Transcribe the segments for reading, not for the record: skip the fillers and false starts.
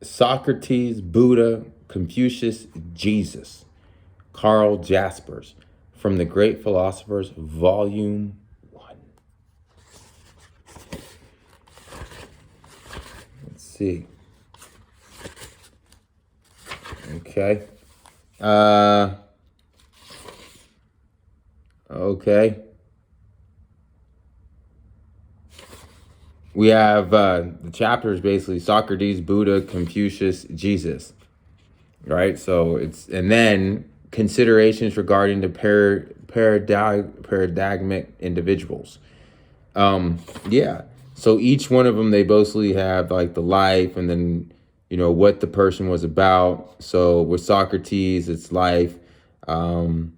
Socrates, Buddha, Confucius, Jesus. Carl Jaspers. From the Great Philosophers, Volume 1. Let's see. Okay. Okay. We have the chapters basically Socrates, Buddha, Confucius, Jesus. Right? So and then considerations regarding the paradigmic individuals. Yeah. So each one of them, they basically have like the life and then, what the person was about. So with Socrates, it's life, the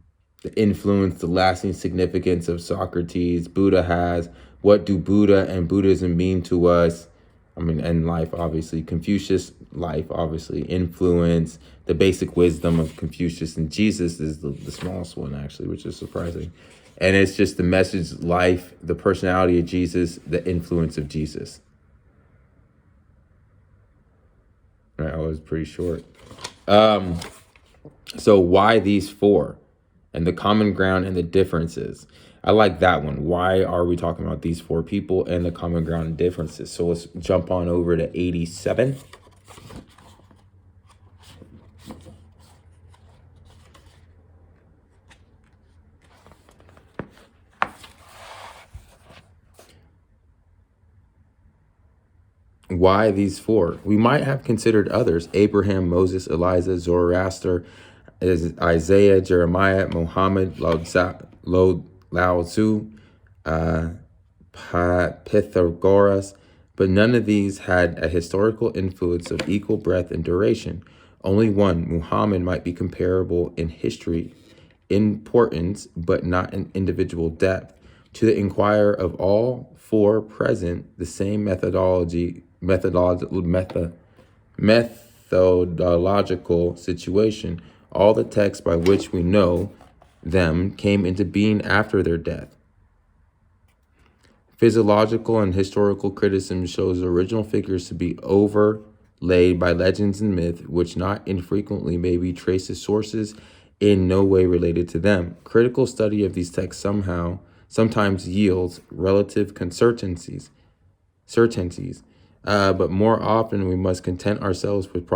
influence, the lasting significance of Socrates. Buddha has what do Buddha and Buddhism mean to us? And life, obviously. Confucius, life, obviously. Influence, the basic wisdom of Confucius, and Jesus is the smallest one, actually, which is surprising. And it's just the message, life, the personality of Jesus, the influence of Jesus. Right, I was pretty short. So why these four? And the common ground and the differences. I like that one. Why are we talking about these four people and the common ground and differences? So let's jump on over to 87. Why these four? We might have considered others: Abraham, Moses, Elijah, Zoroaster, Isaiah, Jeremiah, Muhammad, Lao Tzu, Pythagoras, but none of these had a historical influence of equal breadth and duration. Only one, Muhammad, might be comparable in history, importance, but not in individual depth. To the inquirer of all four present, the same methodological situation. All the texts by which we know them came into being after their death. Physiological and historical criticism shows original figures to be overlaid by legends and myth, which not infrequently may be traced as sources in no way related to them. Critical study of these texts sometimes yields relative certainties, but more often we must content ourselves with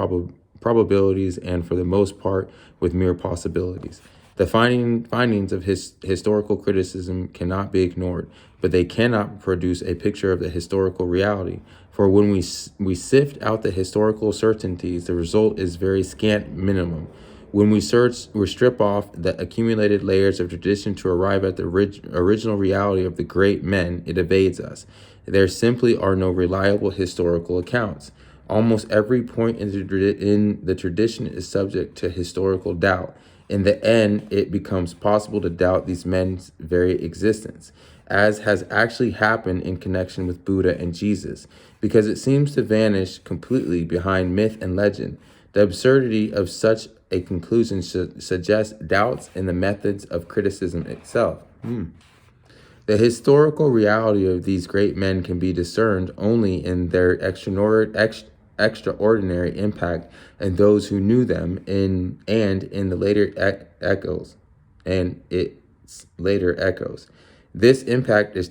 probabilities and, for the most part, with mere possibilities. The findings of historical criticism cannot be ignored, but they cannot produce a picture of the historical reality. For when we sift out the historical certainties, the result is very scant minimum. When we strip off the accumulated layers of tradition to arrive at the original reality of the great men, it evades us. There simply are no reliable historical accounts. Almost every point in the tradition is subject to historical doubt. In the end, it becomes possible to doubt these men's very existence, as has actually happened in connection with Buddha and Jesus, because it seems to vanish completely behind myth and legend. The absurdity of such a conclusion suggests doubts in the methods of criticism itself. The historical reality of these great men can be discerned only in their extraordinary impact and those who knew them in the later echoes. This impact is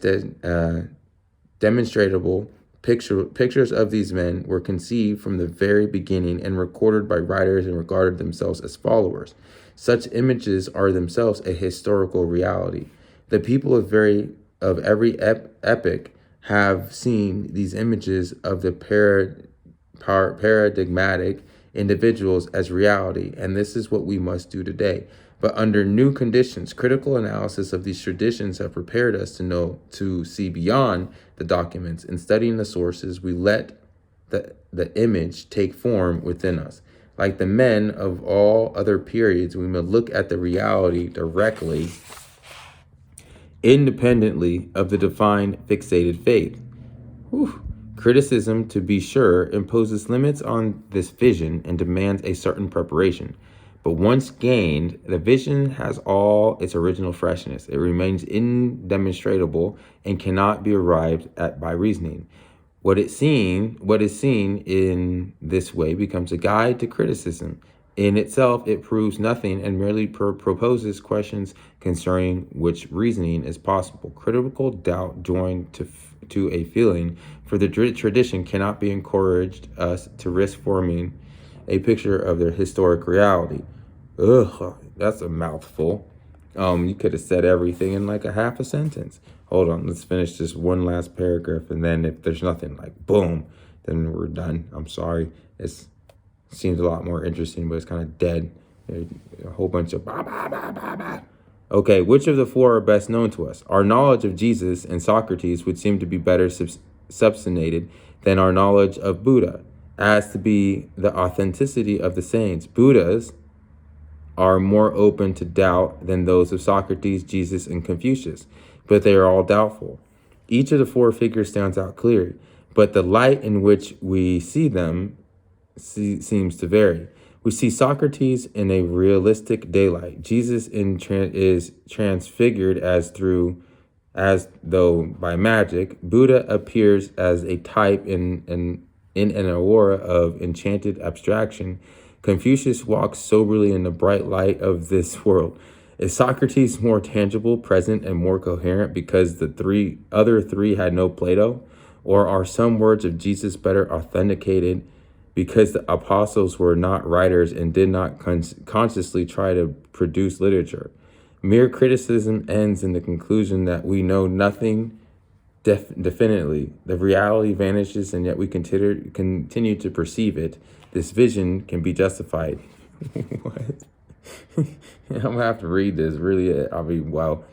demonstrable. Pictures of these men were conceived from the very beginning and recorded by writers and regarded themselves as followers. Such images are themselves a historical reality. The people of every epoch have seen these images of the paradigmatic individuals as reality, and this is what we must do today. But under new conditions, critical analysis of these traditions have prepared us to see beyond the documents. In studying the sources, we let the image take form within us. Like the men of all other periods, we must look at the reality directly, independently of the defined fixated faith. Criticism, to be sure, imposes limits on this vision and demands a certain preparation. But once gained, the vision has all its original freshness. It remains indemonstrable and cannot be arrived at by reasoning. What is seen in this way becomes a guide to criticism. In itself, it proves nothing and merely proposes questions concerning which reasoning is possible. Critical doubt joined to a feeling for the tradition cannot be encouraged us to risk forming a picture of their historic reality. Ugh, that's a mouthful. You could have said everything in like a half a sentence. Hold on, let's finish this one last paragraph, and then if there's nothing, like boom, then we're done. I'm sorry. It seems a lot more interesting, but it's kind of dead. A whole bunch of bah, bah, bah, bah, bah. Okay, which of the four are best known to us? Our knowledge of Jesus and Socrates would seem to be better substantiated than our knowledge of Buddha. As to be the authenticity of the sayings, Buddha's are more open to doubt than those of Socrates, Jesus, and Confucius, but they are all doubtful. Each of the four figures stands out clearly, but the light in which we see them seems to vary. We see Socrates in a realistic daylight. Jesus is transfigured as though by magic. Buddha appears as a type in an aura of enchanted abstraction. Confucius walks soberly in the bright light of this world. Is Socrates more tangible, present, and more coherent because the other three had no Plato? Or are some words of Jesus better authenticated because the apostles were not writers and did not consciously try to produce literature? Mere criticism ends in the conclusion that we know nothing definitely. The reality vanishes, and yet we continue to perceive it. This vision can be justified. What? I'm going to have to read this. Really, wow.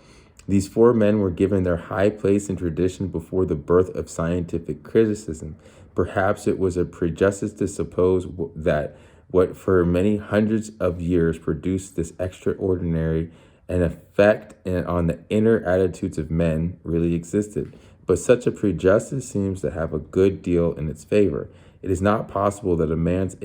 These four men were given their high place in tradition before the birth of scientific criticism. Perhaps it was a prejudice to suppose that what for many hundreds of years produced this extraordinary an effect on the inner attitudes of men really existed. But such a prejudice seems to have a good deal in its favor. It is not possible that a man's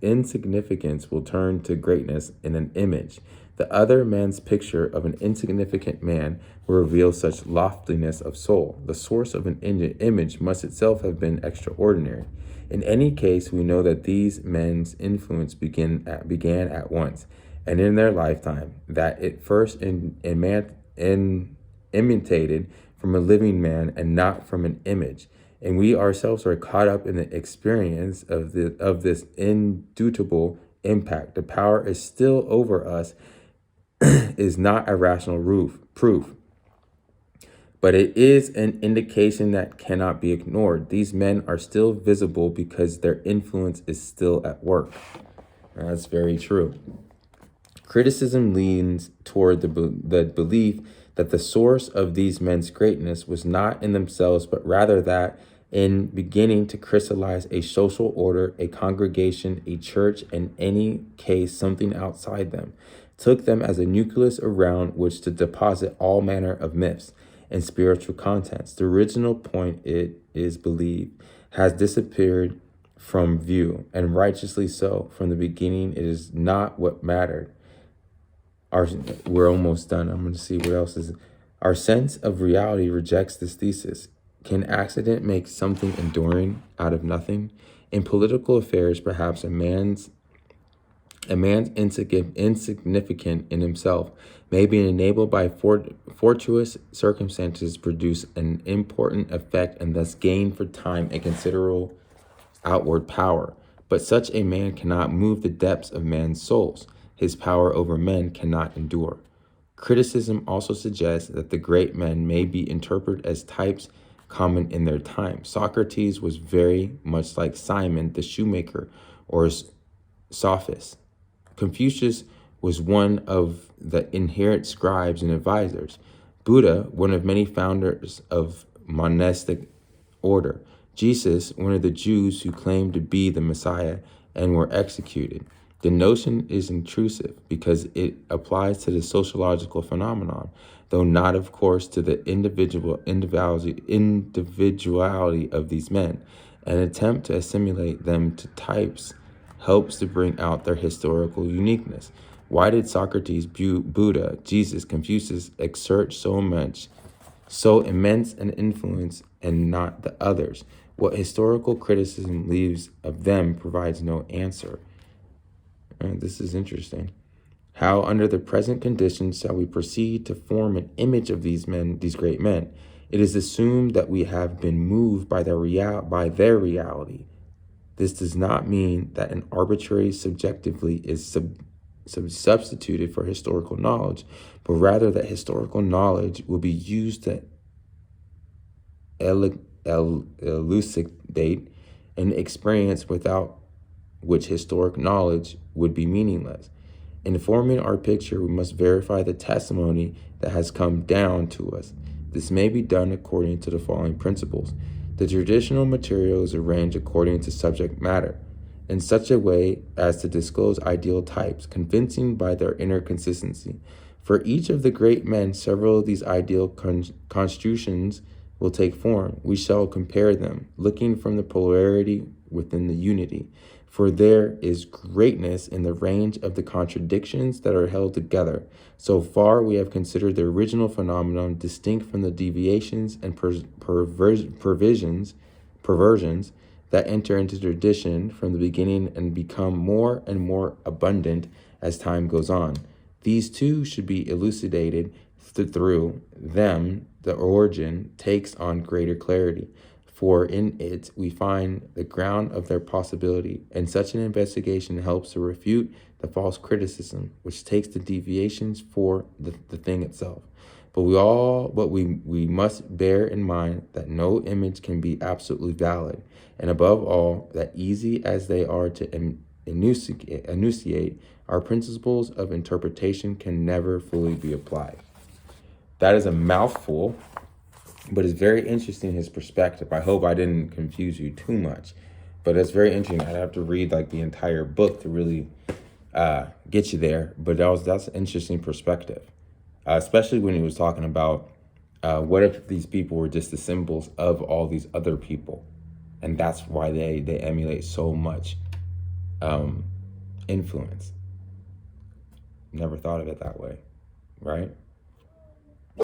insignificance will turn to greatness in an image. The other man's picture of an insignificant man will reveal such loftiness of soul. The source of an image must itself have been extraordinary. In any case, we know that these men's influence began at once, and in their lifetime, that it first imitated from a living man and not from an image. And we ourselves are caught up in the experience of this indubitable impact. The power is still over us, is not a rational proof, but it is an indication that cannot be ignored. These men are still visible because their influence is still at work. That's very true. Criticism leans toward the belief that the source of these men's greatness was not in themselves, but rather that in beginning to crystallize a social order, a congregation, a church, in any case, something outside them, took them as a nucleus around which to deposit all manner of myths and spiritual contents. The original point, it is believed, has disappeared from view, and righteously so. From the beginning, it is not what mattered. We're almost done. I'm going to see what else is. Our sense of reality rejects this thesis. Can accident make something enduring out of nothing? In political affairs, perhaps a man's insignificant in himself may be enabled by fortuitous circumstances produce an important effect and thus gain for time a considerable outward power. But such a man cannot move the depths of man's souls. His power over men cannot endure. Criticism also suggests that the great men may be interpreted as types common in their time. Socrates was very much like Simon the shoemaker or sophist. Confucius was one of the inherent scribes and advisors. Buddha, one of many founders of monastic order. Jesus, one of the Jews who claimed to be the Messiah and were executed. The notion is intrusive because it applies to the sociological phenomenon, though not, of course, to the individuality of these men. An attempt to assimilate them to types helps to bring out their historical uniqueness. Why did Socrates, Buddha, Jesus, Confucius exert so immense an influence and not the others? What historical criticism leaves of them provides no answer. This is interesting. How, under the present conditions, shall we proceed to form an image of these men, these great men? It is assumed that we have been moved by their reality. This does not mean that an arbitrary subjectively is substituted for historical knowledge, but rather that historical knowledge will be used to elucidate an experience without which historic knowledge would be meaningless. In forming our picture, we must verify the testimony that has come down to us. This may be done according to the following principles. The traditional material is arranged according to subject matter, in such a way as to disclose ideal types, convincing by their inner consistency. For each of the great men, several of these ideal constitutions will take form. We shall compare them, looking from the polarity within the unity. For there is greatness in the range of the contradictions that are held together. So far, we have considered the original phenomenon distinct from the deviations and perversions that enter into tradition from the beginning and become more and more abundant as time goes on. These too should be elucidated through them. The origin takes on greater clarity, for in it we find the ground of their possibility, and such an investigation helps to refute the false criticism, which takes the deviations for the thing itself. But we must bear in mind that no image can be absolutely valid, and above all, that easy as they are to enunciate, our principles of interpretation can never fully be applied. That is a mouthful, but it's very interesting, his perspective. I hope I didn't confuse you too much, but it's very interesting. I'd have to read like the entire book to really get you there, but that's an interesting perspective, especially when he was talking about what if these people were just the symbols of all these other people, and that's why they emulate so much influence. Never thought of it that way, right?